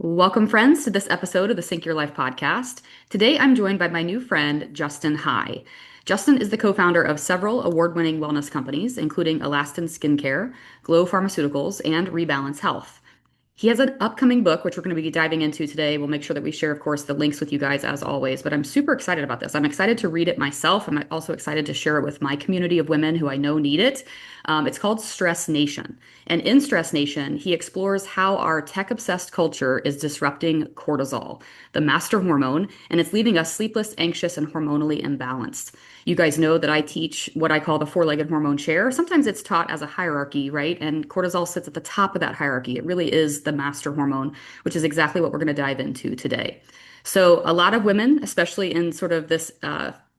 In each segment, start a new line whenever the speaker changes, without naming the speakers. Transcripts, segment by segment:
Welcome, friends, to this episode of the Sync Your Life podcast. Today, I'm joined by my new friend, Justin High. Justin is the co founder of several award winning wellness companies, including Alastin Skincare, Glow Pharmaceuticals, and Rebalance Health. He has an upcoming book, which we're going to be diving into today. We'll make sure that we share, of course, the links with you guys as always. But I'm super excited about this. I'm excited to read it myself. I'm also excited to share it with my community of women who I know need it. It's called Stress Nation. And in Stress Nation, he explores how our tech obsessed culture is disrupting cortisol, the master hormone, and it's leaving us sleepless, anxious, and hormonally imbalanced. You guys know that I teach what I call the four-legged hormone chair. Sometimes it's taught as a hierarchy, right? And cortisol sits at the top of that hierarchy. It really is the master hormone, which is exactly what we're going to dive into today. So, a lot of women, especially in sort of this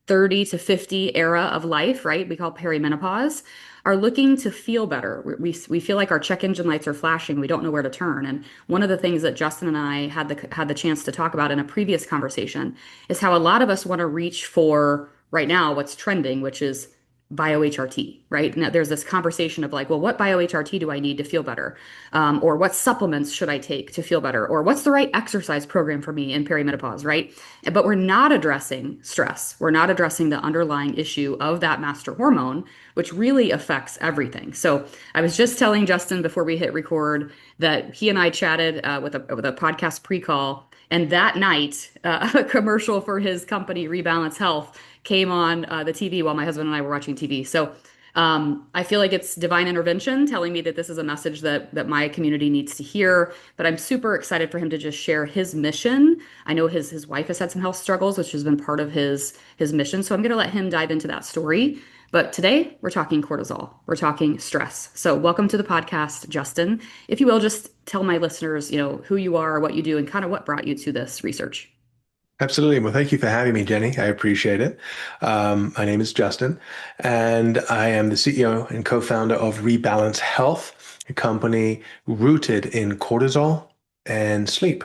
30 to 50 era of life, right? We call perimenopause, are looking to feel better. We feel like our check engine lights are flashing. We don't know where to turn. And one of the things that Justin and I had the chance to talk about in a previous conversation is how a lot of us want to reach for right now what's trending, which is bio-HRT, right? Now there's this conversation of like, well, what bio-HRT do I need to feel better? Or what supplements should I take to feel better? Or what's the right exercise program for me in perimenopause, right? But we're not addressing stress. We're not addressing the underlying issue of that master hormone, which really affects everything. So I was just telling Justin before we hit record that he and I chatted with a podcast pre-call, and that night, a commercial for his company, Rebalance Health, came on the TV while my husband and I were watching TV. So I feel like it's divine intervention telling me that this is a message that my community needs to hear. But I'm super excited for him to just share his mission. I know his wife has had some health struggles, which has been part of his mission. So I'm going to let him dive into that story. But today we're talking cortisol. We're talking stress. So welcome to the podcast, Justin. If you will, just tell my listeners, who you are, what you do, and kind of what brought you to this research.
Absolutely. Well, thank you for having me, Jenny. I appreciate it. My name is Justin, and I am the CEO and co-founder of Rebalance Health, a company rooted in cortisol and sleep.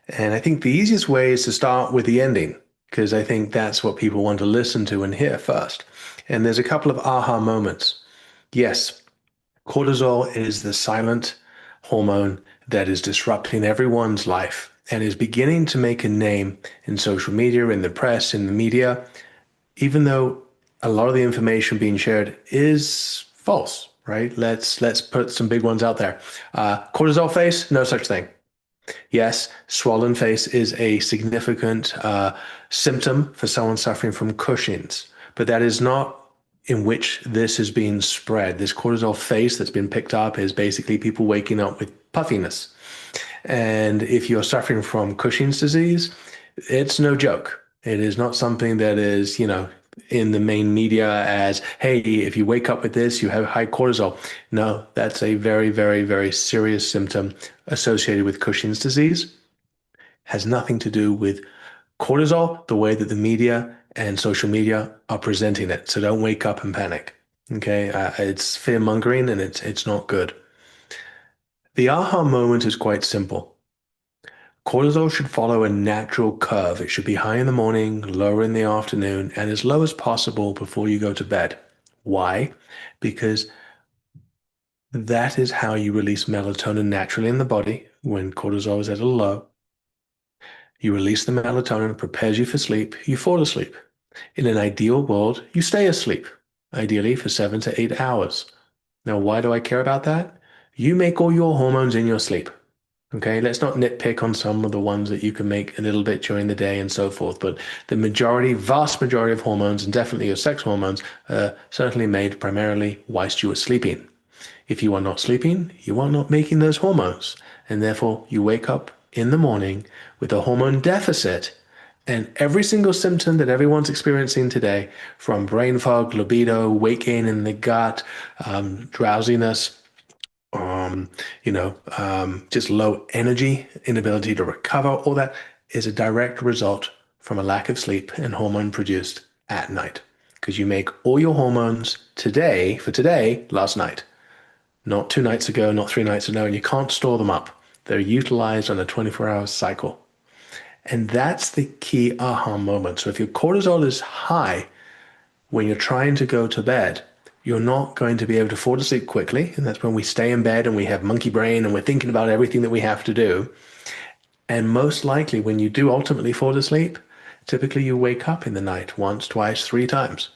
And I think the easiest way is to start with the ending, because I think that's what people want to listen to and hear first. And there's a couple of aha moments. Yes, cortisol is the silent hormone that is disrupting everyone's life and is beginning to make a name in social media, in the press, in the media, even though a lot of the information being shared is false, right? Let's put some big ones out there. Cortisol face, no such thing. Yes, swollen face is a significant symptom for someone suffering from Cushing's, but that is not in which this is being spread. This cortisol face that's been picked up is basically people waking up with puffiness. And if you're suffering from Cushing's disease, it's no joke. It is not something that is, in the main media as, hey, if you wake up with this, you have high cortisol. No, that's a very, very, very serious symptom associated with Cushing's disease. Has nothing to do with cortisol, the way that the media and social media are presenting it. So don't wake up and panic. Okay, it's fear mongering and it's not good. The aha moment is quite simple. Cortisol should follow a natural curve. It should be high in the morning, lower in the afternoon, and as low as possible before you go to bed. Why? Because that is how you release melatonin naturally in the body when cortisol is at a low. You release the melatonin, prepares you for sleep, you fall asleep. In an ideal world, you stay asleep, ideally for 7 to 8 hours. Now, why do I care about that? You make all your hormones in your sleep. Okay, let's not nitpick on some of the ones that you can make a little bit during the day and so forth, but the majority, vast majority of hormones, and definitely your sex hormones, are certainly made primarily whilst you are sleeping. If you are not sleeping, you are not making those hormones, and therefore you wake up in the morning with a hormone deficit. And every single symptom that everyone's experiencing today, from brain fog, libido, weight gain in the gut, drowsiness, just low energy, inability to recover, all that is a direct result from a lack of sleep and hormone produced at night. Because you make all your hormones today, last night, not 2 nights ago, not 3 nights ago, and you can't store them up. They're utilized on a 24-hour cycle. And that's the key aha moment. So if your cortisol is high when you're trying to go to bed, you're not going to be able to fall asleep quickly. And that's when we stay in bed and we have monkey brain and we're thinking about everything that we have to do. And most likely, when you do ultimately fall asleep, typically you wake up in the night once, twice, three times.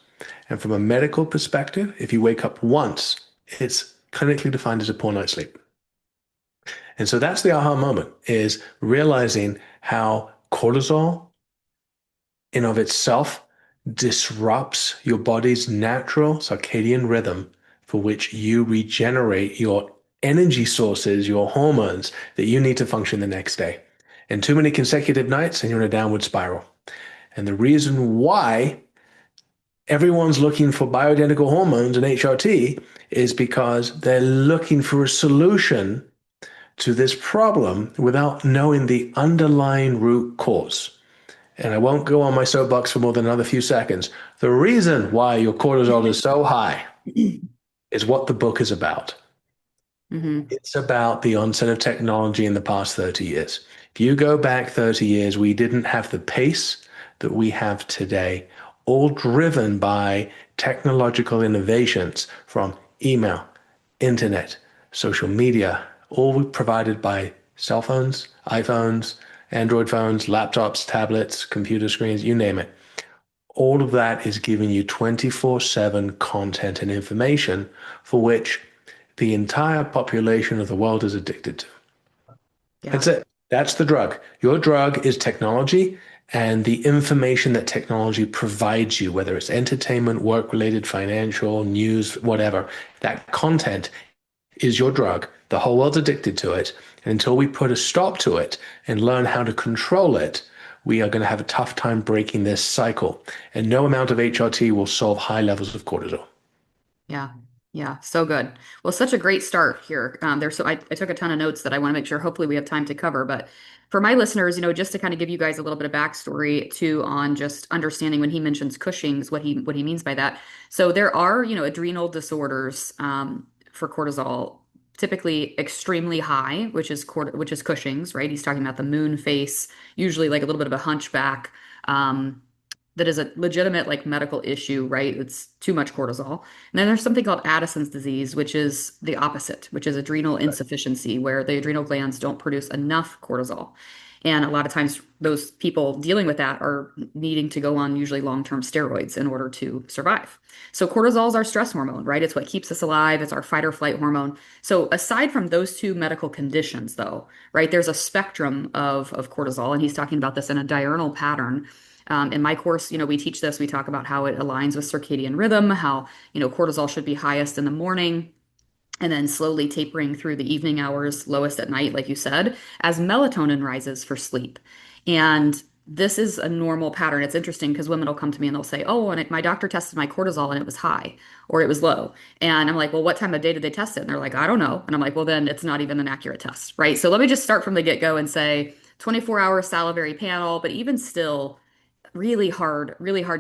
And from a medical perspective, if you wake up once, it's clinically defined as a poor night's sleep. And so that's the aha moment is realizing how cortisol in of itself disrupts your body's natural circadian rhythm for which you regenerate your energy sources, your hormones that you need to function the next day. And too many consecutive nights and you're in a downward spiral. And the reason why everyone's looking for bioidentical hormones and HRT is because they're looking for a solution to this problem without knowing the underlying root cause. And I won't go on my soapbox for more than another few seconds. The reason why your cortisol is so high is what the book is about.
Hmm.
It's about the onset of technology in the past 30 years. If you go back 30 years, we didn't have the pace that we have today, all driven by technological innovations from email, internet, social media, all provided by cell phones, iPhones, Android phones, laptops, tablets, computer screens, you name it. All of that is giving you 24/7 content and information for which the entire population of the world is addicted to. That's
Yeah.
it. That's the drug. Your drug is technology and the information that technology provides you, whether it's entertainment, work related, financial, news, whatever. That content is your drug. The whole world's addicted to it. And until we put a stop to it and learn how to control it, we are going to have a tough time breaking this cycle. And no amount of HRT will solve high levels of cortisol.
Yeah. Yeah. So good. Well, such a great start here. I took a ton of notes that I want to make sure hopefully we have time to cover. But for my listeners, just to kind of give you guys a little bit of backstory too on just understanding when he mentions Cushing's, what he means by that. So there are, adrenal disorders for cortisol, typically extremely high, which is Cushing's, right? He's talking about the moon face, usually like a little bit of a hunchback. Um, that is a legitimate like medical issue, right? It's too much cortisol. And then there's something called Addison's disease, which is the opposite, which is adrenal insufficiency, where the adrenal glands don't produce enough cortisol. And a lot of times, those people dealing with that are needing to go on usually long-term steroids in order to survive. So, cortisol is our stress hormone, right? It's what keeps us alive, it's our fight or flight hormone. So, aside from those two medical conditions, though, right, there's a spectrum of cortisol, and he's talking about this in a diurnal pattern. In my course, we teach this. We talk about how it aligns with circadian rhythm, how, cortisol should be highest in the morning and then slowly tapering through the evening hours, lowest at night, like you said, as melatonin rises for sleep. And this is a normal pattern. It's interesting because women will come to me and they'll say, "Oh, and my doctor tested my cortisol and it was high or it was low." And I'm like, "Well, what time of day did they test it?" And they're like, "I don't know." And I'm like, "Well, then it's not even an accurate test, right?" So let me just start from the get-go and say 24-hour salivary panel, but even still, really hard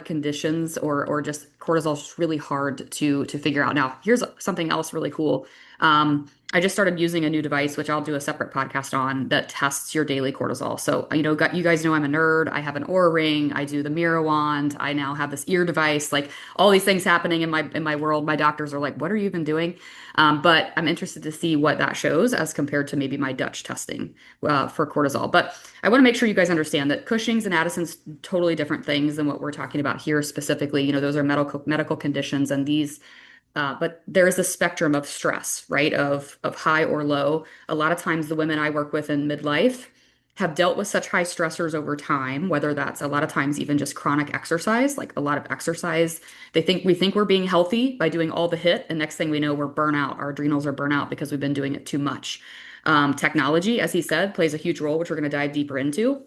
conditions or just cortisol is just really hard to figure out. Now, here's something else really cool. I just started using a new device, which I'll do a separate podcast on, that tests your daily cortisol. So, you guys know I'm a nerd. I have an Aura Ring. I do the Mira Wand. I now have this ear device. Like all these things happening in my world. My doctors are like, "What are you even doing?" But I'm interested to see what that shows as compared to maybe my Dutch testing for cortisol. But I want to make sure you guys understand that Cushing's and Addison's totally different things than what we're talking about here specifically. Those are medical conditions, and these but there is a spectrum of stress, right? Of high or low. A lot of times the women I work with in midlife have dealt with such high stressors over time, whether that's a lot of times even just chronic exercise, like a lot of exercise. We think we're being healthy by doing all the hit, and next thing we know, we're burnout. Our adrenals are burnout because we've been doing it too much. Technology, as he said, plays a huge role, which we're going to dive deeper into.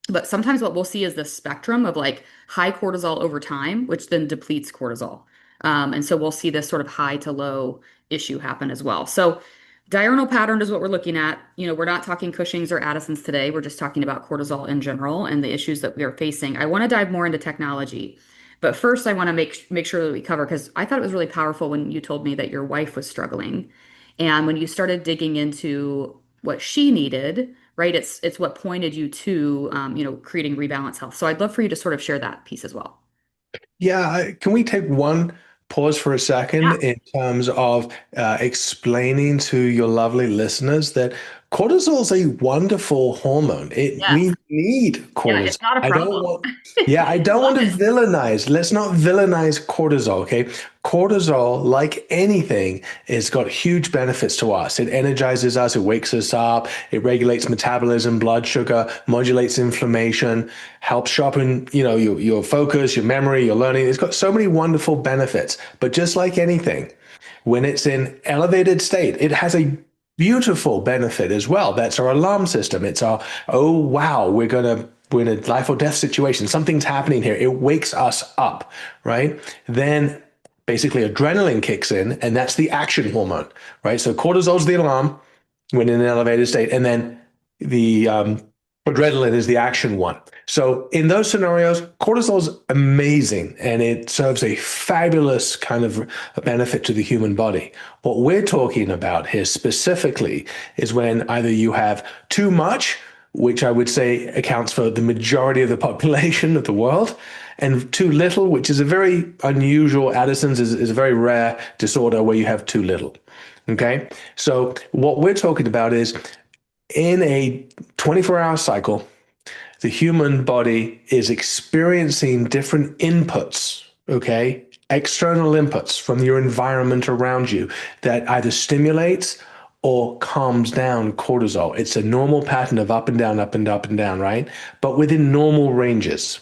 But sometimes what we'll see is this spectrum of like high cortisol over time, which then depletes cortisol. And so we'll see this sort of high to low issue happen as well. So diurnal pattern is what we're looking at. We're not talking Cushing's or Addison's today. We're just talking about cortisol in general and the issues that we are facing. I want to dive more into technology. But first, I want to make sure that we cover, because I thought it was really powerful when you told me that your wife was struggling. And when you started digging into what she needed, right? It's what pointed you to creating Rebalance Health. So I'd love for you to sort of share that piece as well.
Yeah, can we take one pause for a second
Yeah.
in terms of explaining to your lovely listeners that Cortisol's a wonderful hormone. We
Yes.
need
Yeah,
cortisol.
it's not a
I don't
problem.
want, yeah, I don't
Love
want to
it.
villainize. Let's not villainize cortisol, okay? Cortisol, like anything, has got huge benefits to us. It energizes us, it wakes us up, it regulates metabolism, blood sugar, modulates inflammation, helps sharpen, your focus, your memory, your learning. It's got so many wonderful benefits. But just like anything, when it's in elevated state, it has a beautiful benefit as well. That's our alarm system. It's our, oh, wow, we're in a life or death situation. Something's happening here. It wakes us up, right? Then basically adrenaline kicks in, and that's the action hormone, right? So cortisol's the alarm when in an elevated state, and then the adrenaline is the action one. So in those scenarios, cortisol is amazing and it serves a fabulous kind of a benefit to the human body. What we're talking about here specifically is when either you have too much, which I would say accounts for the majority of the population of the world, and too little, which is a very unusual, Addison's is a very rare disorder where you have too little. Okay. So what we're talking about is in a 24-hour cycle, the human body is experiencing different inputs, okay? External inputs from your environment around you that either stimulates or calms down cortisol. It's a normal pattern of up and down, up and up and down, right? But within normal ranges.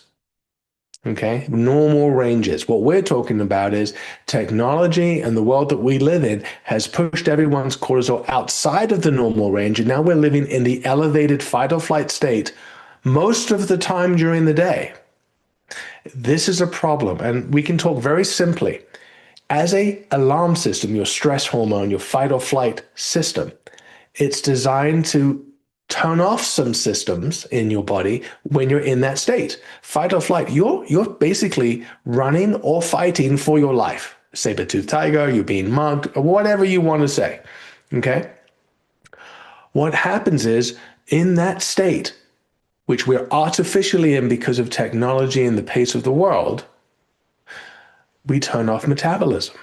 Okay, normal ranges. What we're talking about is technology and the world that we live in has pushed everyone's cortisol outside of the normal range. And now we're living in the elevated fight or flight state most of the time during the day. This is a problem. And we can talk very simply. As a alarm system, your stress hormone, your fight or flight system, it's designed to turn off some systems in your body when you're in that state. Fight or flight, you're basically running or fighting for your life. Saber-toothed tiger, you're being mugged, or whatever you want to say. Okay? What happens is in that state, which we're artificially in because of technology and the pace of the world, we turn off metabolism,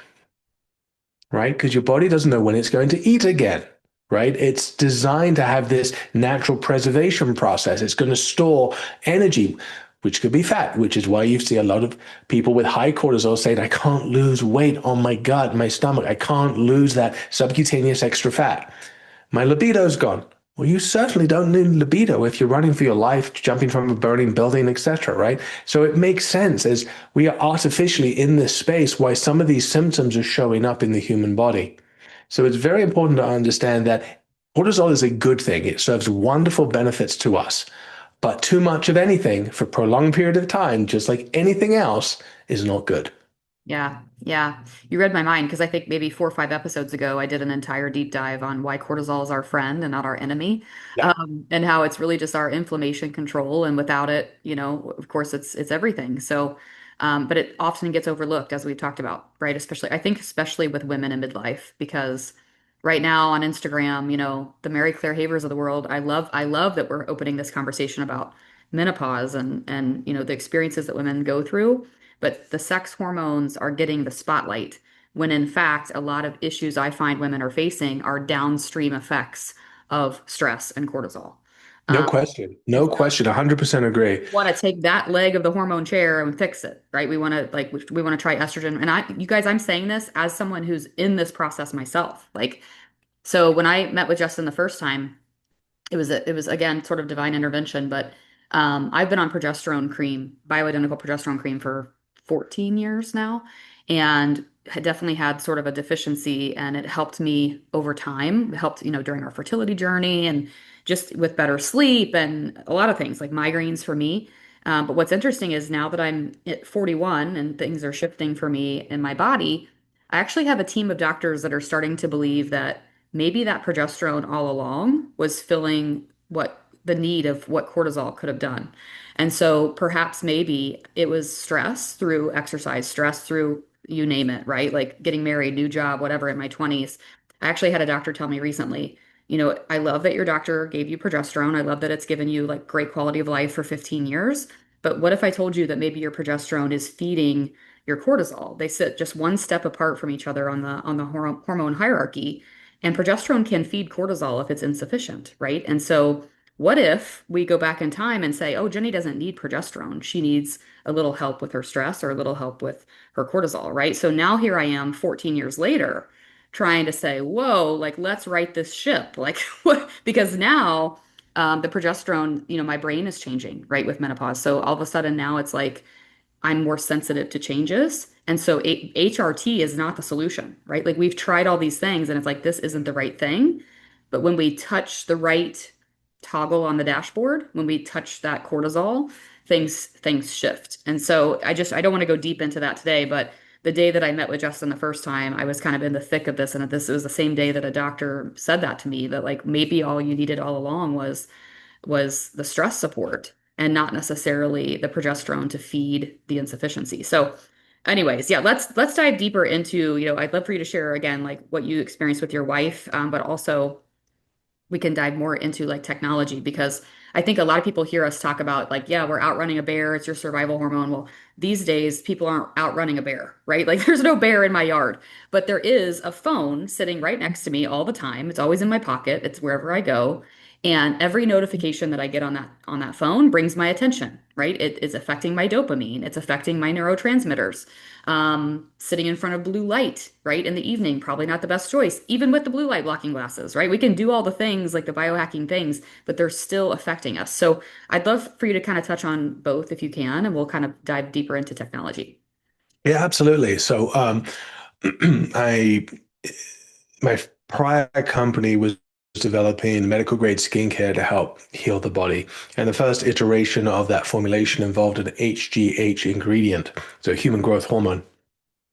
right? Because your body doesn't know when it's going to eat again, right? It's designed to have this natural preservation process. It's going to store energy, which could be fat, which is why you see a lot of people with high cortisol saying, I can't lose weight on my gut, my stomach. I can't lose that subcutaneous extra fat. My libido's gone. Well, you certainly don't need libido if you're running for your life, jumping from a burning building, etc., right? So it makes sense as we are artificially in this space why some of these symptoms are showing up in the human body. So it's very important to understand that cortisol is a good thing. It serves wonderful benefits to us. But too much of anything for a prolonged period of time, just like anything else, is not good.
Yeah, yeah. You read my mind because I think maybe 4 or 5 episodes ago, I did an entire deep dive on why cortisol is our friend and not our enemy,
Yeah.
and how it's really just our inflammation control. And without it, of course, it's everything. So, but it often gets overlooked, as we've talked about, right? Especially with women in midlife, because right now on Instagram, the Mary Claire Havers of the world, I love that we're opening this conversation about menopause and the experiences that women go through, but the sex hormones are getting the spotlight when in fact a lot of issues I find women are facing are downstream effects of stress and cortisol.
No
Um,
question.
and
No
so
question. 100% agree.
we want to take that leg of the hormone chair and fix it, right? We want to we want to try estrogen. And you guys, I'm saying this as someone who's in this process myself. Like, so when I met with Justin the first time, it was again sort of divine intervention, but I've been on progesterone cream, bioidentical progesterone cream for 14 years now, and had definitely had sort of a deficiency, and it helped me over time. It helped, during our fertility journey and just with better sleep and a lot of things like migraines for me. But what's interesting is now that I'm at 41 and things are shifting for me in my body, I actually have a team of doctors that are starting to believe that maybe that progesterone all along was filling what the need of what cortisol could have done. And so perhaps maybe it was stress through exercise, stress through you name it, right? Like getting married, new job, whatever in my 20s. I actually had a doctor tell me recently, I love that your doctor gave you progesterone. I love that it's given you like great quality of life for 15 years. But what if I told you that maybe your progesterone is feeding your cortisol? They sit just one step apart from each other on the hormone hierarchy. And progesterone can feed cortisol if it's insufficient, right? And so, what if we go back in time and say, oh, Jenny doesn't need progesterone. She needs a little help with her stress or a little help with her cortisol, right? So now here I am 14 years later trying to say, whoa, like let's right this ship. Like, what? Because now the progesterone, my brain is changing, right, with menopause. So all of a sudden now it's like, I'm more sensitive to changes. And so HRT is not the solution, right? Like we've tried all these things and it's like, this isn't the right thing. But when we touch the right toggle on the dashboard, when we touch that cortisol, things shift. And so I don't want to go deep into that today, but the day that I met with Justin the first time, I was kind of in the thick of this. And this was the same day that a doctor said that to me, that like maybe all you needed all along was the stress support and not necessarily the progesterone to feed the insufficiency. So anyways, yeah, let's dive deeper into, I'd love for you to share again like what you experienced with your wife, but also we can dive more into like technology because I think a lot of people hear us talk about like, yeah, we're outrunning a bear, it's your survival hormone. Well, these days people aren't outrunning a bear, right? Like there's no bear in my yard, but there is a phone sitting right next to me all the time. It's always in my pocket, it's wherever I go. And every notification that I get on that phone brings my attention, right? It is affecting my dopamine, it's affecting my neurotransmitters. Sitting in front of blue light, right, in the evening, probably not the best choice, even with the blue light blocking glasses, right? We can do all the things like the biohacking things, but they're still affecting us. So I'd love for you to kind of touch on both if you can, and we'll kind of dive deeper into technology.
Yeah, absolutely. So, I my prior company was developing medical grade skincare to help heal the body. And the first iteration of that formulation involved an HGH ingredient, so human growth hormone,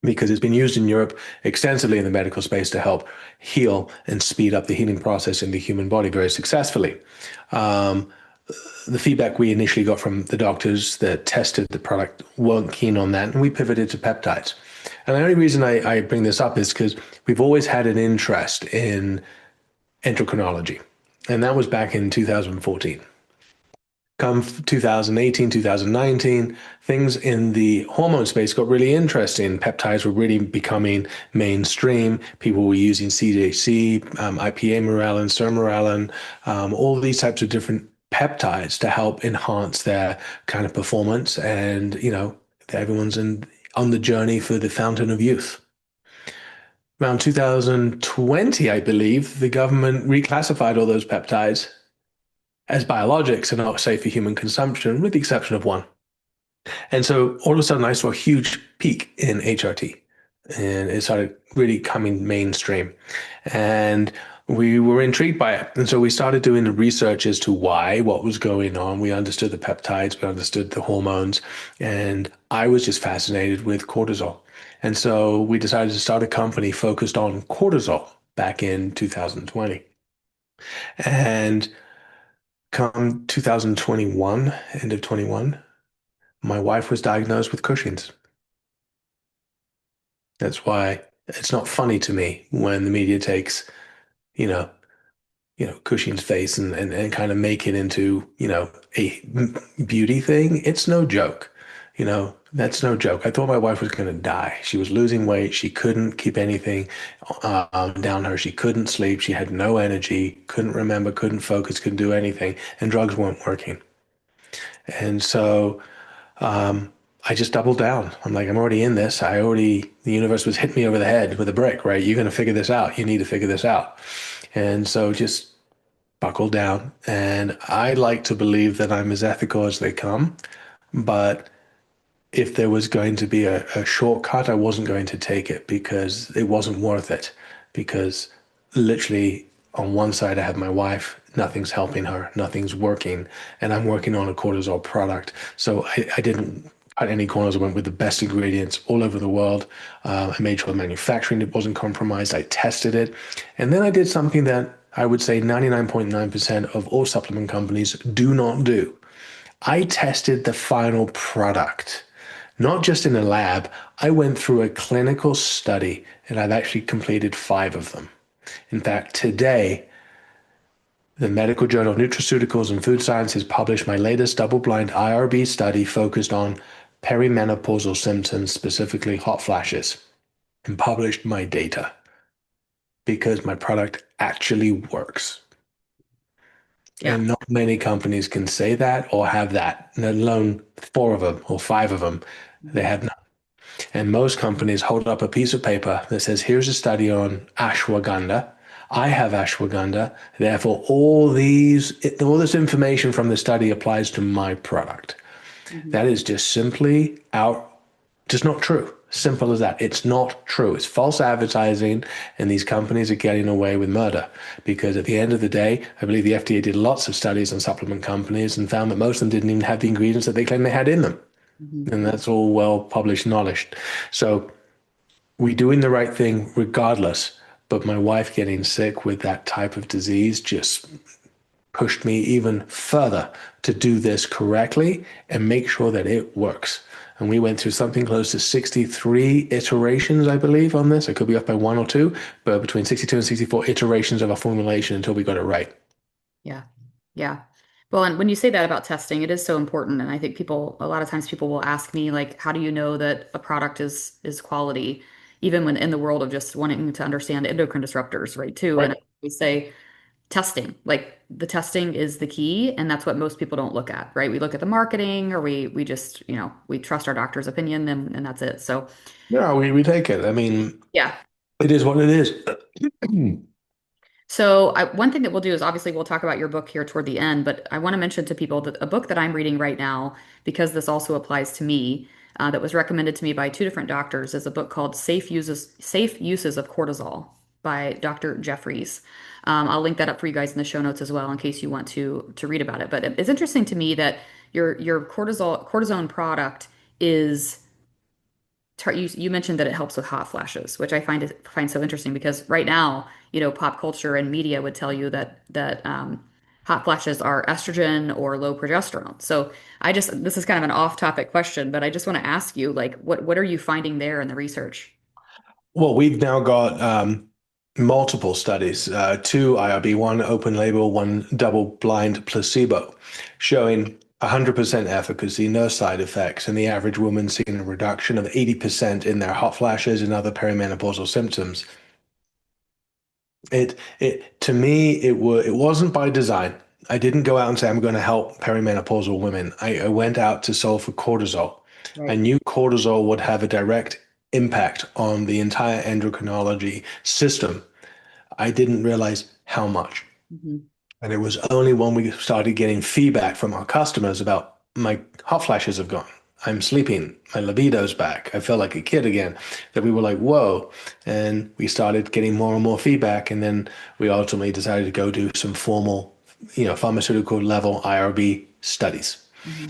because it's been used in Europe extensively in the medical space to help heal and speed up the healing process in the human body very successfully. Um, the feedback we initially got from the doctors that tested the product weren't keen on that, and we pivoted to peptides. And the only reason I bring this up is because we've always had an interest in endocrinology, and that was back in 2014. Come 2018, 2019, things in the hormone space got really interesting. Peptides were really becoming mainstream. People were using CJC, IPA morelin, sermorelin, all these types of different peptides to help enhance their kind of performance. And, everyone's on the journey for the fountain of youth. Around 2020, I believe, the government reclassified all those peptides as biologics and not safe for human consumption, with the exception of one. And so all of a sudden, I saw a huge peak in HRT, and it started really coming mainstream. And we were intrigued by it. And so we started doing the research as to why, what was going on. We understood the peptides, we understood the hormones, and I was just fascinated with cortisol. And so we decided to start a company focused on cortisol back in 2020. And come 2021, end of 21, my wife was diagnosed with Cushing's. That's why it's not funny to me when the media takes, you know, Cushing's face and kind of make it into, a beauty thing. It's no joke. That's no joke. I thought my wife was going to die. She was losing weight. She couldn't keep anything down her. She couldn't sleep. She had no energy, couldn't remember, couldn't focus, couldn't do anything, and drugs weren't working. And so I just doubled down. I'm like, I'm already in this. The universe was hitting me over the head with a brick, right? You're going to figure this out. You need to figure this out. And so just buckle down. And I like to believe that I'm as ethical as they come. But if there was going to be a shortcut, I wasn't going to take it because it wasn't worth it. Because literally on one side, I have my wife, nothing's helping her, nothing's working, and I'm working on a cortisol product. So I didn't cut any corners. I went with the best ingredients all over the world. I made sure the manufacturing it wasn't compromised. I tested it. And then I did something that I would say 99.9% of all supplement companies do not do. I tested the final product, not just in a lab. I went through a clinical study and I've actually completed 5 of them. In fact, today, the Medical Journal of Nutraceuticals and Food Science has published my latest double-blind IRB study focused on perimenopausal symptoms, specifically hot flashes, and published my data. because my product actually works.
Yeah.
And not many companies can say that or have that, let alone four of them or five of them. They
Mhm.
have none. And most companies hold up a piece of paper that says, here's a study on ashwagandha. I have ashwagandha. Therefore, all this information from the study applies to my product.
Mhm.
That is just simply just not true. Simple as that. It's not true. It's false advertising, and these companies are getting away with murder. Because at the end of the day, I believe the FDA did lots of studies on supplement companies and found that most of them didn't even have the ingredients that they claim they had in them.
Mhm.
And that's all well published knowledge. So we're doing the right thing regardless. But my wife getting sick with that type of disease just pushed me even further to do this correctly and make sure that it works. And we went through something close to 63 iterations, I believe, on this. I could be off by one or two, but between 62 and 64 iterations of a formulation until we got it right.
Yeah. Yeah. Well, and when you say that about testing, it is so important. And I think a lot of times people will ask me, like, how do you know that a product is quality, even when in the world of just wanting to understand endocrine disruptors, right? Too. And
Right.
we say testing, like the testing is the key, and that's what most people don't look at, right? We look at the marketing, or we just, we trust our doctor's opinion, and that's it. So
No, we take it. I mean,
yeah.
it is what it is.
So one thing that we'll do is obviously we'll talk about your book here toward the end, but I want to mention to people that a book that I'm reading right now, because this also applies to me, that was recommended to me by two different doctors, is a book called Safe Uses of Cortisol by Dr. Jeffries. I'll link that up for you guys in the show notes as well in case you want to read about it. But it's interesting to me that your cortisone product is you mentioned that it helps with hot flashes, which I find so interesting because right now, pop culture and media would tell you that hot flashes are estrogen or low progesterone. So this is kind of an off-topic question, but I just want to ask you, like, what are you finding there in the research?
Well, we've now got multiple studies, two IRB, one open label, one double blind placebo, showing 100% efficacy, no side effects, and the average woman seeing a reduction of 80% in their hot flashes and other perimenopausal symptoms. It to me, it wasn't by design. I didn't go out and say I'm going to help perimenopausal women. I went out to solve for cortisol. I
Right.
knew cortisol would have a direct impact on the entire endocrinology system. I didn't realize how much.
Hmm.
And it was only when we started getting feedback from our customers about my hot flashes have gone. I'm sleeping. My libido's back. I feel like a kid again. That we were like, whoa. And we started getting more and more feedback. And then we ultimately decided to go do some formal, pharmaceutical level IRB studies.
Hmm.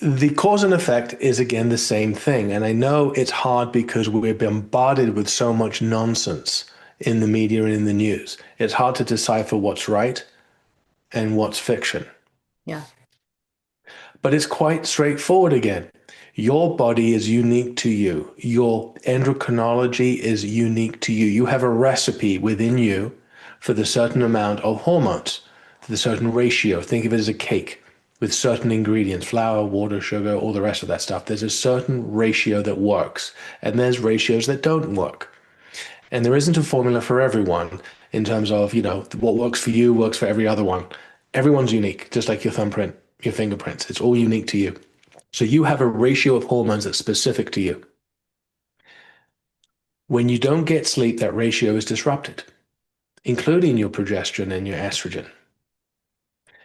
The cause and effect is again the same thing. And I know it's hard because we're bombarded with so much nonsense in the media and in the news. It's hard to decipher what's right and what's fiction.
Yeah.
But it's quite straightforward again. Your body is unique to you. Your endocrinology is unique to you. You have a recipe within you for the certain amount of hormones, for the certain ratio. Think of it as a cake with certain ingredients, flour, water, sugar, all the rest of that stuff. There's a certain ratio that works, and there's ratios that don't work. And there isn't a formula for everyone in terms of, what works for you works for every other one. Everyone's unique, just like your thumbprint, your fingerprints. It's all unique to you. So you have a ratio of hormones that's specific to you. When you don't get sleep, that ratio is disrupted, including your progesterone and your estrogen.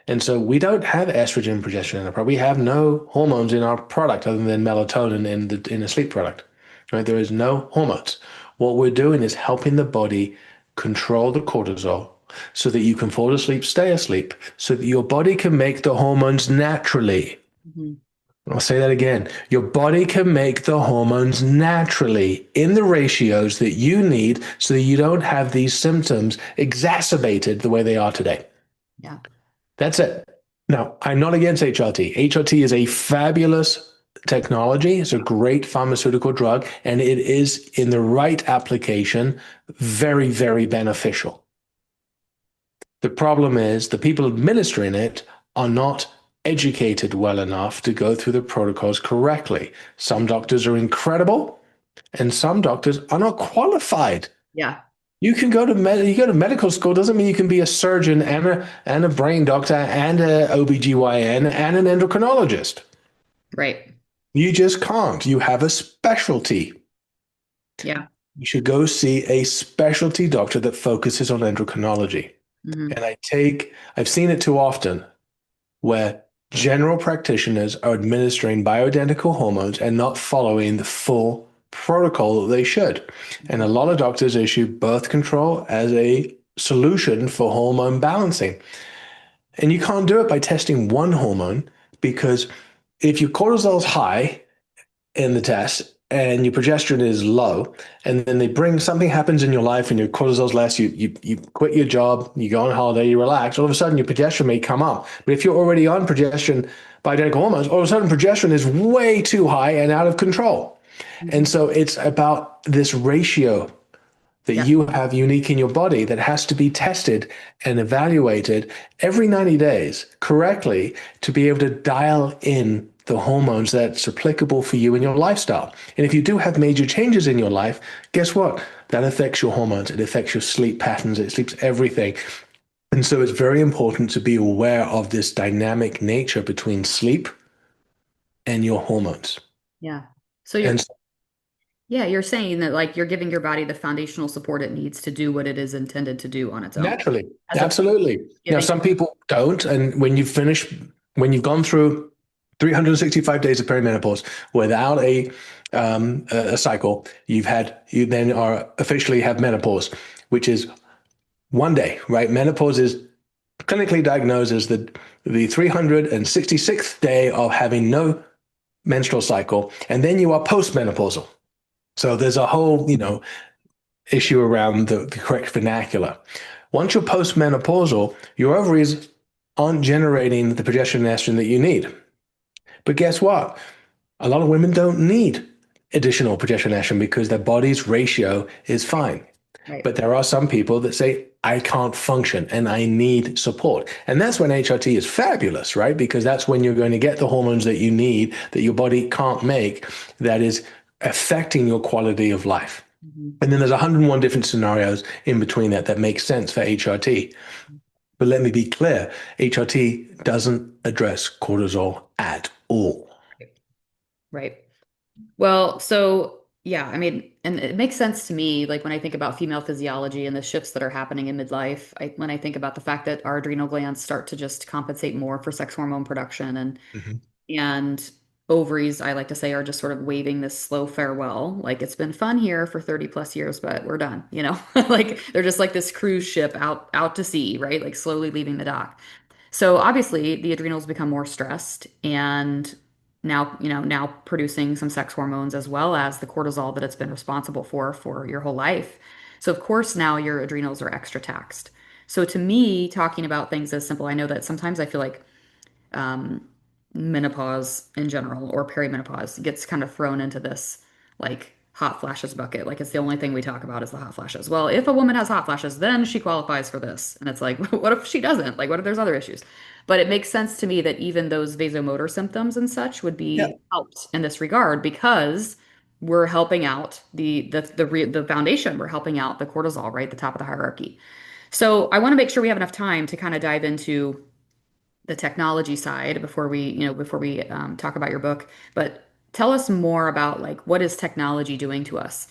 And so we don't have estrogen, progesterone in our product. We have no hormones in our product other than melatonin in the sleep product. Right? There is no hormones. What we're doing is helping the body control the cortisol so that you can fall asleep, stay asleep, so that your body can make the hormones naturally.
Hmm.
I'll say that again. Your body can make the hormones naturally in the ratios that you need so that you don't have these symptoms exacerbated the way they are today.
Yeah.
That's it. Now, I'm not against HRT. HRT is a fabulous technology. It's a great pharmaceutical drug, and it is, in the right application, very, very beneficial. The problem is the people administering it are not educated well enough to go through the protocols correctly. Some doctors are incredible, and some doctors are not qualified.
Yeah.
you go to medical school doesn't mean you can be a surgeon and a brain doctor and a OBGYN and an endocrinologist.
Right.
You just can't. You have a specialty.
Yeah.
You should go see a specialty doctor that focuses on endocrinology.
Hmm.
And I've seen it too often where general practitioners are administering bioidentical hormones and not following the full protocol that they should. And a lot of doctors issue birth control as a solution for hormone balancing. And you can't do it by testing one hormone because if your cortisol is high in the test and your progesterone is low, and then they bring something happens in your life and your cortisol's less, you quit your job, you go on holiday, you relax, all of a sudden your progesterone may come up. But if you're already on progesterone bioidentical hormones, all of a sudden progesterone is way too high and out of control. And
Hmm.
so it's about this ratio that
Yeah.
you have unique in your body that has to be tested and evaluated every 90 days correctly to be able to dial in the hormones that's applicable for you in your lifestyle. And if you do have major changes in your life, guess what? That affects your hormones. It affects your sleep patterns. It sleeps everything. And so it's very important to be aware of this dynamic nature between sleep and your hormones.
Yeah. So
And
you're saying that like you're giving your body the foundational support it needs to do what it is intended to do on its own,
naturally,
as opposed
absolutely.
to
Now,
giving.
some people don't. And when you've gone through 365 days of perimenopause without a cycle, you then are officially have menopause, which is one day, right? Menopause is clinically diagnosed as the 366th day of having no menstrual cycle, and then you are postmenopausal. So there's a whole, issue around the correct vernacular. Once you're postmenopausal, your ovaries aren't generating the progesterone and estrogen that you need. But guess what? A lot of women don't need additional progesterone and estrogen because their body's ratio is fine.
Right.
But there are some people that say, I can't function and I need support. And that's when HRT is fabulous, right? Because that's when you're going to get the hormones that you need that your body can't make that is affecting your quality of life.
Mhm.
And then there's 101 different scenarios in between that make sense for HRT. But let me be clear, HRT doesn't address cortisol at all.
Right. Well, so yeah, I mean, and it makes sense to me, like when I think about female physiology and the shifts that are happening in midlife, when I think about the fact that our adrenal glands start to just compensate more for sex hormone production
Mhm.
and ovaries, I like to say, are just sort of waving this slow farewell. Like it's been fun here for 30 plus years, but we're done, you know? Like they're just like this cruise ship out to sea, right? Like slowly leaving the dock. So obviously the adrenals become more stressed and now producing some sex hormones as well as the cortisol that it's been responsible for your whole life. So of course now your adrenals are extra taxed. So to me, talking about things as simple, I know that sometimes I feel like um, menopause in general or perimenopause gets kind of thrown into this like hot flashes bucket. Like it's the only thing we talk about is the hot flashes. Well, if a woman has hot flashes, then she qualifies for this. And it's like, what if she doesn't? Like, what if there's other issues? But it makes sense to me that even those vasomotor symptoms and such would
Yeah.
be helped in this regard because we're helping out the foundation. We're helping out the cortisol, right? The top of the hierarchy. So I want to make sure we have enough time to kind of dive into the technology side before we talk about your book. But tell us more about like what is technology doing to us?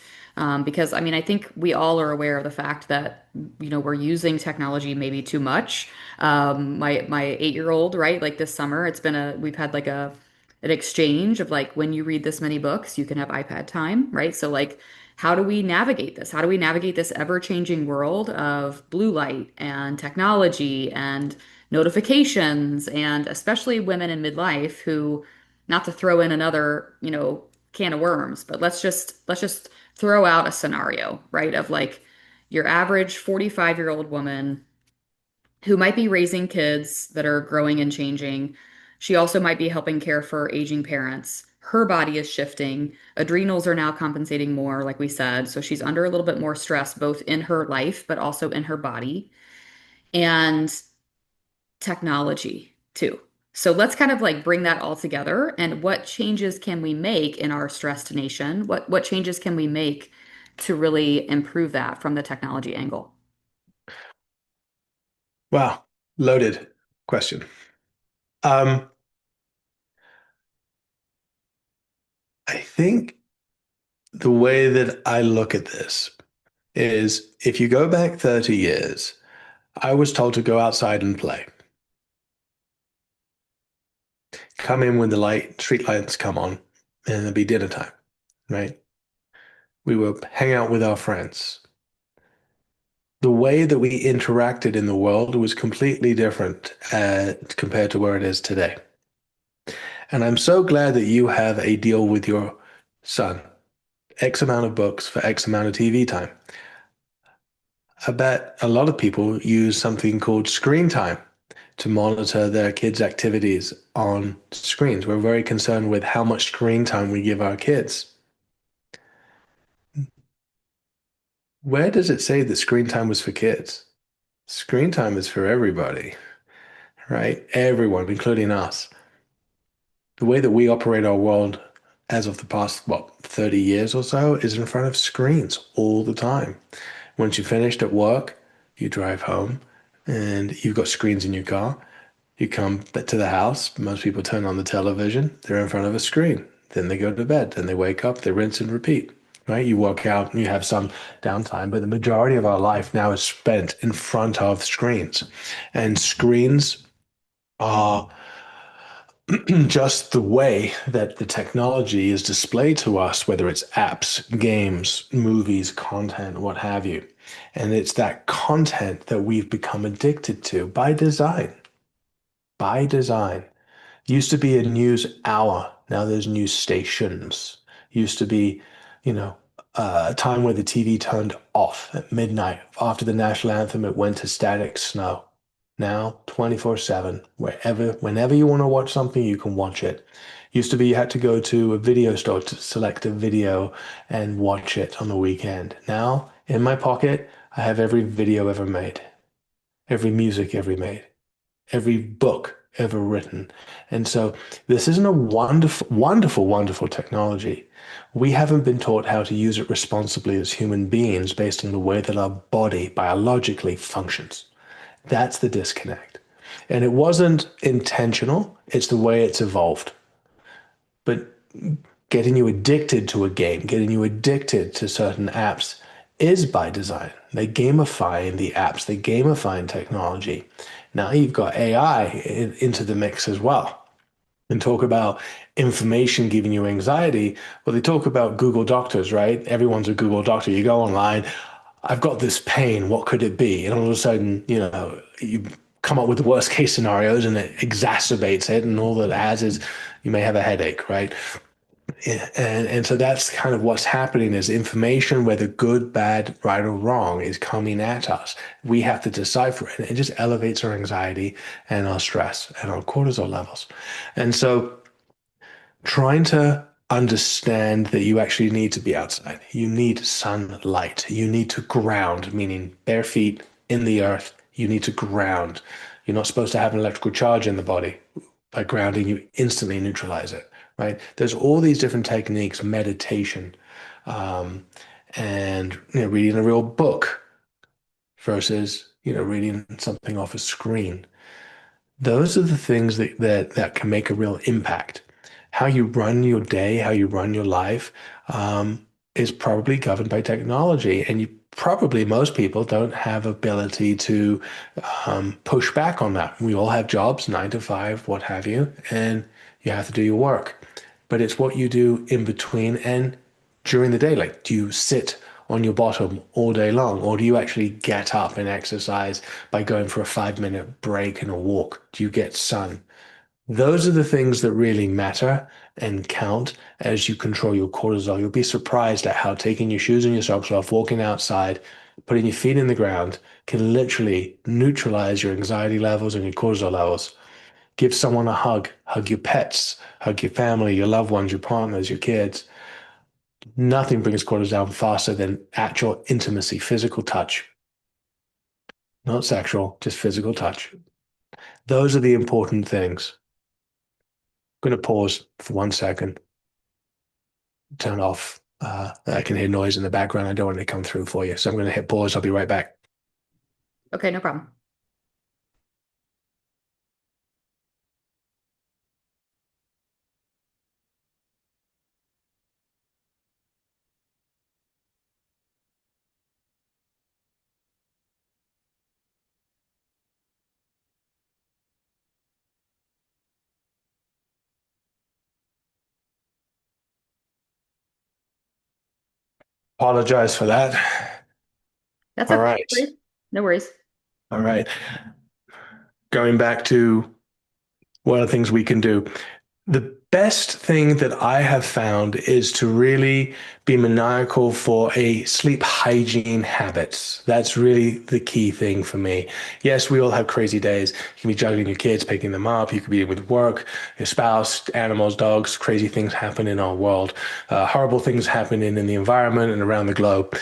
Because I mean, I think we all are aware of the fact that we're using technology maybe too much. My 8-year-old, right? Like this summer, we've had like an exchange of like when you read this many books, you can have iPad time, right? So like how do we navigate this? How do we navigate this ever-changing world of blue light and technology and notifications, and especially women in midlife who, not to throw in another, can of worms, but let's just throw out a scenario, right? Of like your average 45-year-old woman who might be raising kids that are growing and changing. She also might be helping care for aging parents. Her body is shifting. Adrenals are now compensating more, like we said. So she's under a little bit more stress, both in her life, but also in her body. And technology too. So let's kind of like bring that all together and what changes can we make in our stressed nation? What changes can we make to really improve that from the technology angle?
Wow, loaded question. Um, I think the way that I look at this is if you go back 30 years, I was told to go outside and play. Come in when the street lights come on, and it'll be dinner time, right? We would hang out with our friends. The way that we interacted in the world was completely different compared to where it is today. And I'm so glad that you have a deal with your son. X amount of books for X amount of TV time. I bet a lot of people use something called screen time to monitor their kids' activities on screens. We're very concerned with how much screen time we give our kids. Where does it say that screen time was for kids? Screen time is for everybody, right? Everyone, including us. The way that we operate our world as of the past, what, 30 years or so is in front of screens all the time. Once you're finished at work, you drive home and you've got screens in your car. You come back to the house, most people turn on the television, they're in front of a screen. Then they go to bed, then they wake up, they rinse and repeat, right? You work out and you have some downtime, but the majority of our life now is spent in front of screens. And screens are just the way that the technology is displayed to us, whether it's apps, games, movies, content, what have you. And it's that content that we've become addicted to by design. By design. Used to be a news hour. Now there's news stations. Used to be, you know, a time where the TV turned off at midnight. After the national anthem, it went to static snow. Now, 24/7, whenever you want to watch something, you can watch it. Used to be you had to go to a video store to select a video and watch it on the weekend. Now, in my pocket, I have every video ever made, every music ever made, every book ever written. And so this isn't a wonderful, wonderful, wonderful technology. We haven't been taught how to use it responsibly as human beings based on the way that our body biologically functions. That's the disconnect. And it wasn't intentional, it's the way it's evolved. But getting you addicted to a game, getting you addicted to certain apps is by design. They gamify the apps, they gamify technology. Now you've got AI into the mix as well. And talk about information giving you anxiety. Well, they talk about Google doctors, right? Everyone's a Google doctor. You go online, I've got this pain. What could it be? And all of a sudden, you come up with the worst case scenarios and it exacerbates it. And all that it has is you may have a headache, right? Yeah, and so that's kind of what's happening is information, whether good, bad, right, or wrong, is coming at us. We have to decipher it. It just elevates our anxiety and our stress and our cortisol levels. And so trying to understand that you actually need to be outside. You need sunlight. You need to ground, meaning bare feet in the earth. You need to ground. You're not supposed to have an electrical charge in the body. By grounding, you instantly neutralize it, right? There's all these different techniques, meditation, um, and reading a real book versus reading something off a screen. Those are the things that can make a real impact. How you run your day, how you run your life, is probably governed by technology. And most people don't have ability to push back on that. We all have jobs, 9 to 5, what have you, and you have to do your work. But it's what you do in between and during the day. Like, do you sit on your bottom all day long, or do you actually get up and exercise by going for a 5 minute break and a walk? Do you get sun? Those are the things that really matter and count as you control your cortisol. You'll be surprised at how taking your shoes and your socks off, walking outside, putting your feet in the ground can literally neutralize your anxiety levels and your cortisol levels. Give someone a hug, hug your pets, hug your family, your loved ones, your partners, your kids. Nothing brings cortisol down faster than actual intimacy, physical touch, not sexual, just physical touch. Those are the important things. I'm going to pause for 1 second, turn off I can hear noise in the background. I don't want it to come through for you. So I'm going to hit pause. I'll be right back.
Okay, no problem.
Apologize for that.
That's
All
okay.
right.
No worries. No worries.
All right. Going back to what are the things we can do. The best thing that I have found is to really be maniacal for a sleep hygiene habits. That's really the key thing for me. Yes, we all have crazy days. You can be juggling your kids, picking them up. You could be with work, your spouse, animals, dogs. Crazy things happen in our world. Horrible things happen in the environment and around the globe.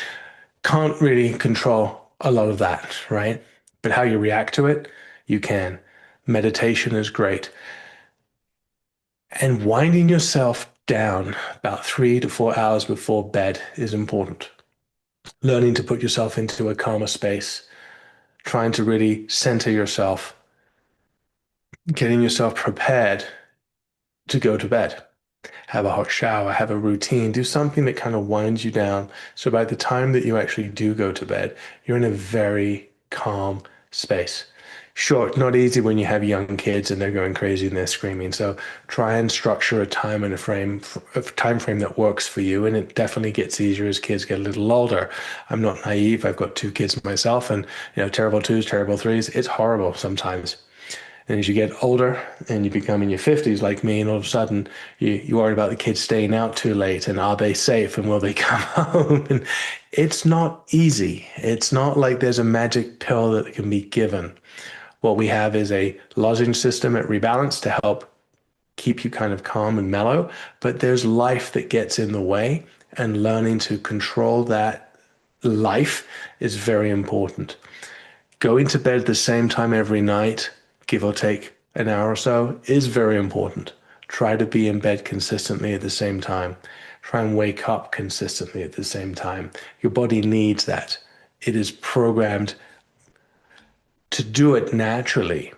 Can't really control a lot of that, right? But how you react to it, you can. Meditation is great. And winding yourself down about 3 to 4 hours before bed is important. Learning to put yourself into a calmer space, trying to really center yourself, getting yourself prepared to go to bed. Have a hot shower, have a routine, do something that kind of winds you down. So by the time that you actually do go to bed, you're in a very calm space. Sure, not easy when you have young kids and they're going crazy and they're screaming. So try and structure a time and a time frame that works for you. And it definitely gets easier as kids get a little older. I'm not naive. I've got 2 kids myself, and terrible twos, terrible threes. It's horrible sometimes. And as you get older and you become in your 50s like me, and all of a sudden you worry about the kids staying out too late and are they safe and will they come home? And it's not easy. It's not like there's a magic pill that can be given. What we have is a lozenge system at Rebalance to help keep you kind of calm and mellow, but there's life that gets in the way, and learning to control that life is very important. Going to bed at the same time every night, give or take an hour or so, is very important. Try to be in bed consistently at the same time. Try and wake up consistently at the same time. Your body needs that. It is programmed to do it naturally.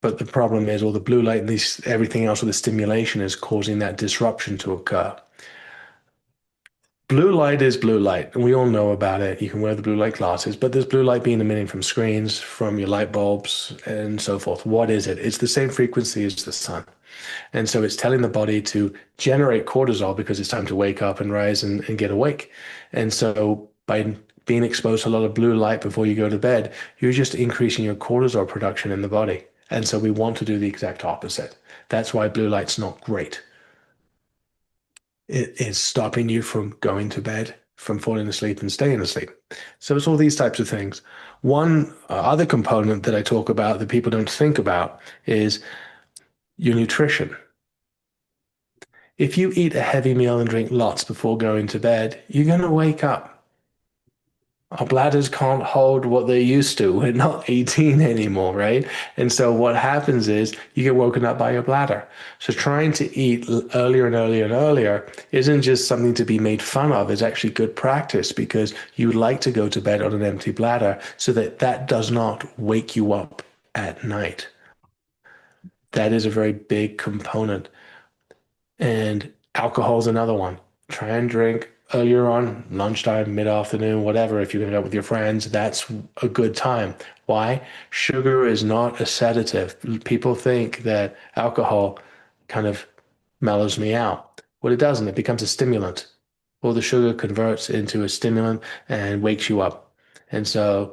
But the problem is all the blue light and everything else with the stimulation is causing that disruption to occur. Blue light is blue light, and we all know about it. You can wear the blue light glasses, but there's blue light being emitted from screens, from your light bulbs, and so forth. What is it? It's the same frequency as the sun. And so it's telling the body to generate cortisol because it's time to wake up and rise and get awake. And so by being exposed to a lot of blue light before you go to bed, you're just increasing your cortisol production in the body. And so we want to do the exact opposite. That's why blue light's not great. It is stopping you from going to bed, from falling asleep and staying asleep. So it's all these types of things. One other component that I talk about that people don't think about is your nutrition. If you eat a heavy meal and drink lots before going to bed, you're going to wake up. Our bladders can't hold what they used to. We're not 18 anymore, right? And so what happens is you get woken up by your bladder. So trying to eat earlier and earlier and earlier isn't just something to be made fun of. It's actually good practice because you would like to go to bed on an empty bladder so that that does not wake you up at night. That is a very big component. And alcohol is another one. Try and drink earlier on, lunchtime, mid-afternoon, whatever. If you're going to go out with your friends, that's a good time. Why? Sugar is not a sedative. People think that alcohol kind of mellows me out. Well, it doesn't. It becomes a stimulant. All the sugar converts into a stimulant and wakes you up. And so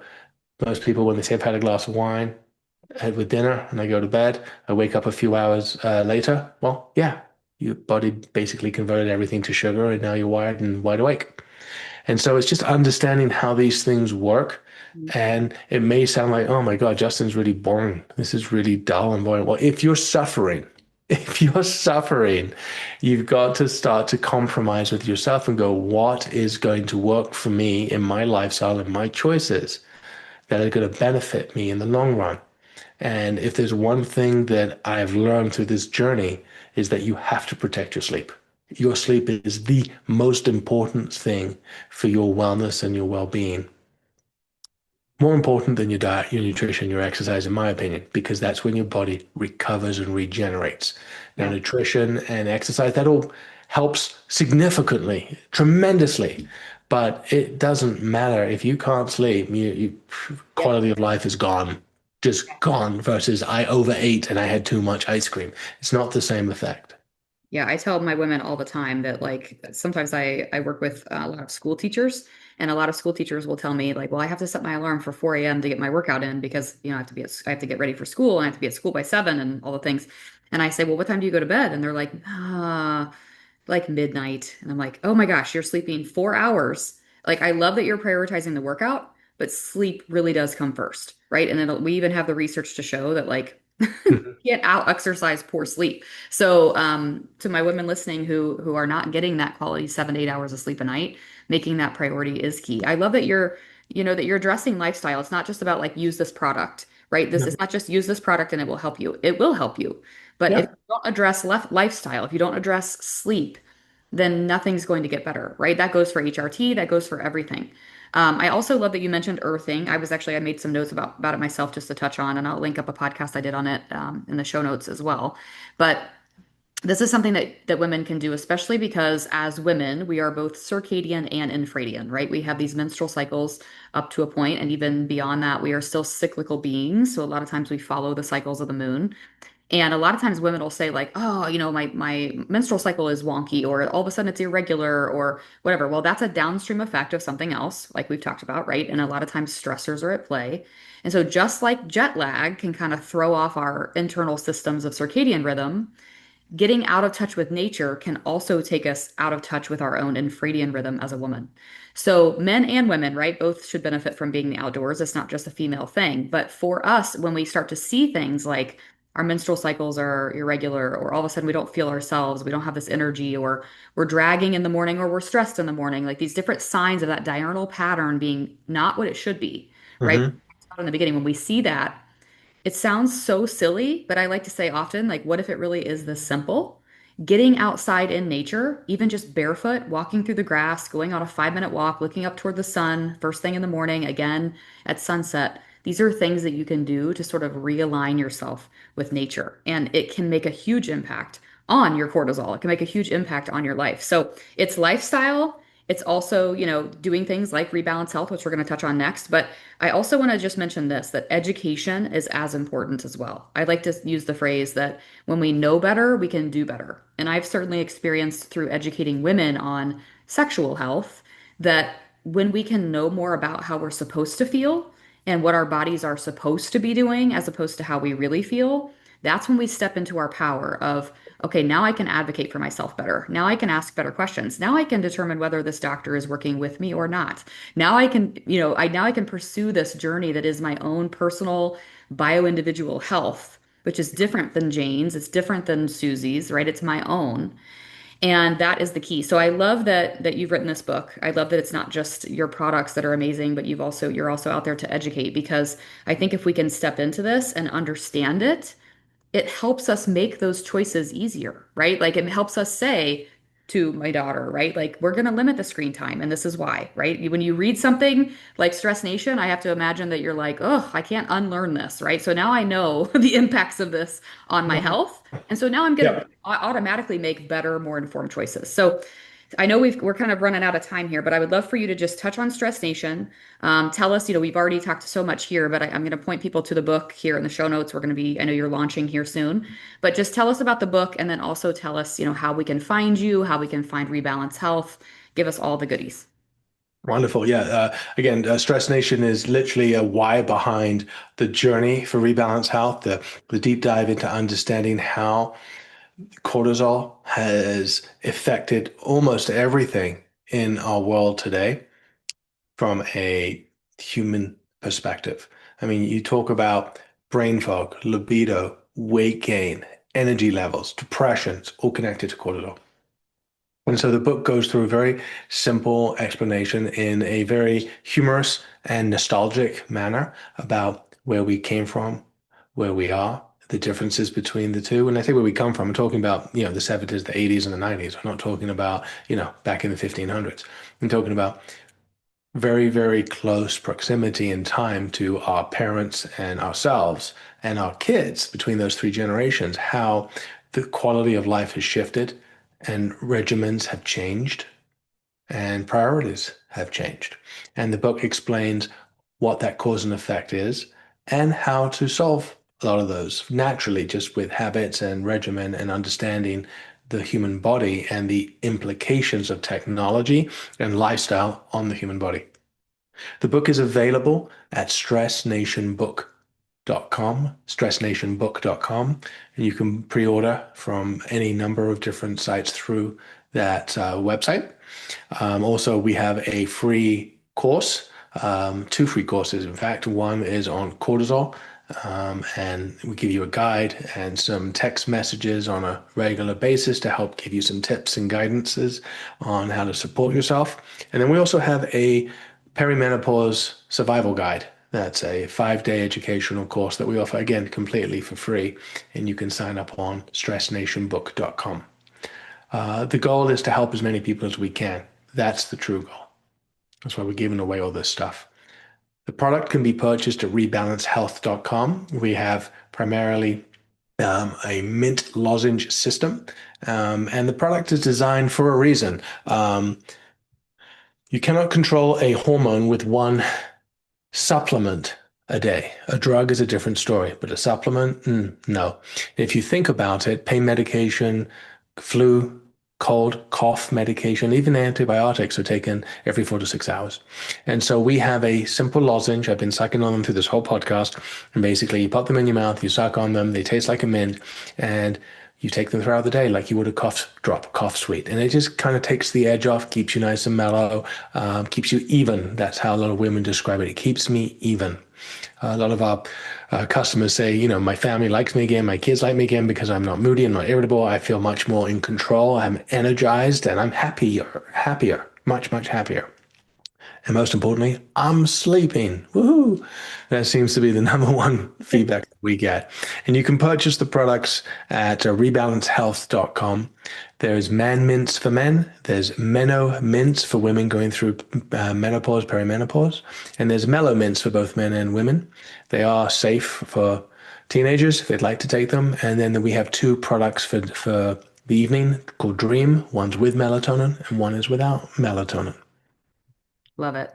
most people, when they say I've had a glass of wine, had with dinner and I go to bed, I wake up a few hours later. Well, yeah, your body basically converted everything to sugar and now you're wired and wide awake. And so it's just understanding how these things work. And it may sound like, oh my God, Justin's really boring. This is really dull and boring. Well, if you're suffering, if you're suffering, you've got to start to compromise with yourself and go, what is going to work for me in my lifestyle and my choices that are going to benefit me in the long run? And if there's one thing that I've learned through this journey is that you have to protect your sleep. Your sleep is the most important thing for your wellness and your well-being. More important than your diet, your nutrition, your exercise, in my opinion, because that's when your body recovers and regenerates. Now,
Yeah.
nutrition and exercise, that all helps significantly, tremendously, but it doesn't matter if you can't sleep,
Yep.
quality of life is gone, just gone, versus I overate and I had too much ice cream. It's not the same effect.
Yeah, I tell my women all the time that like sometimes I work with a lot of school teachers, and a lot of school teachers will tell me like, well, I have to set my alarm for 4 a.m. to get my workout in because I have to I have to get ready for school and I have to be at school by 7 and all the things. And I say, well, what time do you go to bed? And they're like midnight. And I'm like, oh my gosh, you're sleeping 4 hours. Like, I love that you're prioritizing the workout, but sleep really does come first, right? And then we even have the research to show that, like,
Mhm.
can't out exercise poor sleep. So, to my women listening who are not getting that quality 7 to 8 hours of sleep a night, making that priority is key. I love that that you're addressing lifestyle. It's not just about like use this product, right? This is not just use this product and it will help you. It will help you. But if
Yeah.
you don't address lifestyle, if you don't address sleep, then nothing's going to get better, right? That goes for HRT, that goes for everything. I also love that you mentioned earthing. I made some notes about it myself just to touch on, and I'll link up a podcast I did on it in the show notes as well. But this is something that women can do, especially because as women, we are both circadian and infradian, right? We have these menstrual cycles up to a point, and even beyond that, we are still cyclical beings. So a lot of times we follow the cycles of the moon. And a lot of times women will say like, oh, my menstrual cycle is wonky, or all of a sudden it's irregular, or whatever. Well, that's a downstream effect of something else, like we've talked about, right? And a lot of times stressors are at play. And so just like jet lag can kind of throw off our internal systems of circadian rhythm, getting out of touch with nature can also take us out of touch with our own infradian rhythm as a woman. So, men and women, right, both should benefit from being in the outdoors. It's not just a female thing. But for us, when we start to see things like our menstrual cycles are irregular, or all of a sudden we don't feel ourselves, we don't have this energy, or we're dragging in the morning, or we're stressed in the morning, like these different signs of that diurnal pattern being not what it should be, right?
Hmm.
In the beginning, when we see that, it sounds so silly, but I like to say often, like, what if it really is this simple? Getting outside in nature, even just barefoot, walking through the grass, going on a 5 minute walk, looking up toward the sun, first thing in the morning, again at sunset. These are things that you can do to sort of realign yourself with nature. And it can make a huge impact on your cortisol. It can make a huge impact on your life. So it's lifestyle. It's also, doing things like Rebalance Health, which we're going to touch on next. But I also want to just mention this, that education is as important as well. I like to use the phrase that when we know better, we can do better. And I've certainly experienced through educating women on sexual health that when we can know more about how we're supposed to feel and what our bodies are supposed to be doing as opposed to how we really feel, that's when we step into our power of, okay, now I can advocate for myself better. Now I can ask better questions. Now I can determine whether this doctor is working with me or not. Now I can, now I can pursue this journey that is my own personal bio-individual health, which is different than Jane's. It's different than Susie's, right? It's my own. And that is the key. So I love that you've written this book. I love that it's not just your products that are amazing, but you're also out there to educate, because I think if we can step into this and understand it, it helps us make those choices easier, right? Like it helps us say to my daughter, right? Like we're going to limit the screen time and this is why, right? When you read something like Stress Nation, I have to imagine that you're like, "Oh, I can't unlearn this," right? So now I know the impacts of this on my health. And so now I'm going to
Yeah.
automatically make better, more informed choices. So I know we're kind of running out of time here, but I would love for you to just touch on Stress Nation. Tell us, we've already talked so much here, but I'm going to point people to the book here in the show notes. I know you're launching here soon, but just tell us about the book and then also tell us, how we can find you, how we can find Rebalance Health. Give us all the goodies.
Wonderful. Yeah. Again, Stress Nation is literally a why behind the journey for Rebalance Health, the deep dive into understanding how cortisol has affected almost everything in our world today from a human perspective. I mean, you talk about brain fog, libido, weight gain, energy levels, depression, it's all connected to cortisol. And so the book goes through a very simple explanation in a very humorous and nostalgic manner about where we came from, where we are, the differences between the two. When I say where we come from, I'm talking about, the 70s, the 80s, and the 90s. I'm not talking about, back in the 1500s. I'm talking about very, very close proximity in time to our parents and ourselves and our kids between those three generations, how the quality of life has shifted and regimens have changed and priorities have changed. And the book explains what that cause and effect is and how to solve a lot of those naturally, just with habits and regimen and understanding the human body and the implications of technology and lifestyle on the human body. The book is available at stressnationbook.com, and you can pre-order from any number of different sites through that website. Also, we have a free course, two free courses, in fact. One is on cortisol, and we give you a guide and some text messages on a regular basis to help give you some tips and guidances on how to support yourself. And then we also have a perimenopause survival guide. That's a 5-day educational course that we offer, again, completely for free. And you can sign up on stressnationbook.com. The goal is to help as many people as we can. That's the true goal. That's why we're giving away all this stuff. The product can be purchased at rebalancehealth.com. We have primarily a mint lozenge system, and the product is designed for a reason. You cannot control a hormone with one supplement a day. A drug is a different story, but a supplement, no. If you think about it, pain medication, flu, cold, cough medication, even antibiotics are taken every 4 to 6 hours. And so we have a simple lozenge. I've been sucking on them through this whole podcast. And basically, you pop them in your mouth, you suck on them, they taste like a mint, and you take them throughout the day like you would a cough drop, cough sweet. And it just kind of takes the edge off, keeps you nice and mellow, keeps you even. That's how a lot of women describe it. It keeps me even. A lot of our customers say, my family likes me again, my kids like me again because I'm not moody, I'm not irritable. I feel much more in control. I'm energized and I'm happier, much, much happier. And most importantly, I'm sleeping. Woohoo! That seems to be the number one feedback we get. And you can purchase the products at rebalancehealth.com. There's man mints for men. There's Meno mints for women going through menopause, perimenopause. And there's mellow mints for both men and women. They are safe for teenagers if they'd like to take them. And then we have two products for the evening called Dream. One's with melatonin and one is without melatonin.
Love it.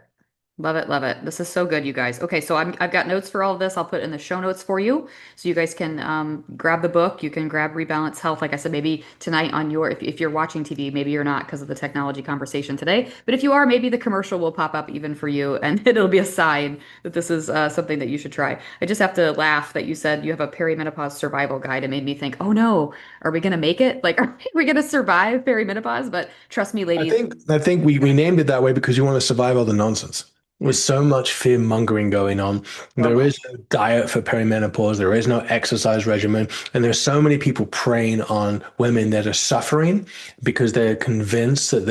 Love it, love it. This is so good, you guys. Okay, so I've got notes for all of this. I'll put in the show notes for you. So you guys can grab the book. You can grab Rebalance Health. Like I said, maybe tonight on if you're watching TV, maybe you're not because of the technology conversation today. But if you are, maybe the commercial will pop up even for you and it'll be a sign that this is something that you should try. I just have to laugh that you said you have a perimenopause survival guide. It made me think, oh no, are we going to make it? Like, are we going to survive perimenopause? But trust me,
I
ladies.
think I think we named it that way because you want to survive all the nonsense. With so much fear mongering going on, there is no diet for perimenopause, there is no exercise regimen, and there's so many people preying on women that are suffering because they're convinced that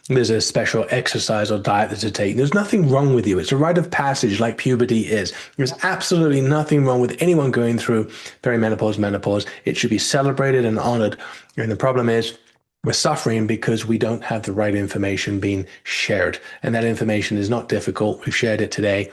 there's a special exercise or diet that to take. There's nothing wrong with you. It's a rite of passage like puberty is. There's absolutely nothing wrong with anyone going through perimenopause, menopause. It should be celebrated and honored. And the problem is, we're suffering because we don't have the right information being shared. And that information is not difficult. We've shared it today.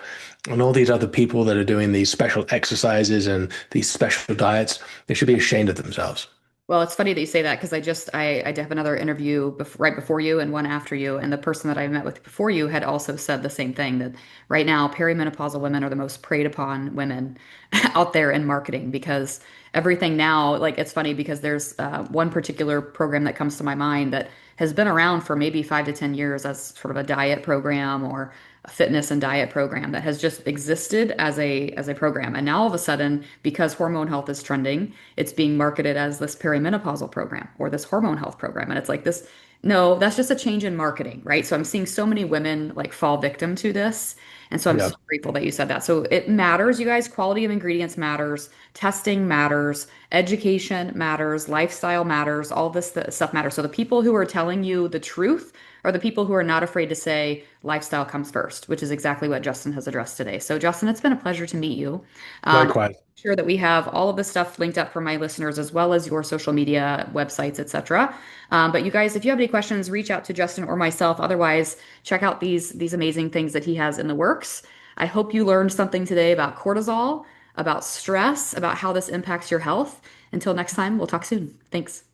And all these other people that are doing these special exercises and these special diets, they should be ashamed of themselves.
Well, it's funny that you say that because I did have another interview right before you and one after you, and the person that I met with before you had also said the same thing that right now perimenopausal women are the most preyed upon women out there in marketing because everything now, like it's funny because there's one particular program that comes to my mind that has been around for maybe 5 to 10 years as sort of a diet program or a fitness and diet program that has just existed as a program, and now all of a sudden, because hormone health is trending, it's being marketed as this perimenopausal program or this hormone health program. And it's like this, no, that's just a change in marketing, right? So I'm seeing so many women like fall victim to this. And so I'm so
Yep.
grateful that you said that. So it matters, you guys. Quality of ingredients matters. Testing matters. Education matters. Lifestyle matters. All this stuff matters. So the people who are telling you the truth are the people who are not afraid to say lifestyle comes first, which is exactly what Justin has addressed today. So, Justin, it's been a pleasure to meet you.
Likewise.
Sure that we have all of the stuff linked up for my listeners as well as your social media websites, etc. But you guys, if you have any questions, reach out to Justin or myself. Otherwise, check out these amazing things that he has in the works. I hope you learned something today about cortisol, about stress, about how this impacts your health. Until next time, we'll talk soon. Thanks.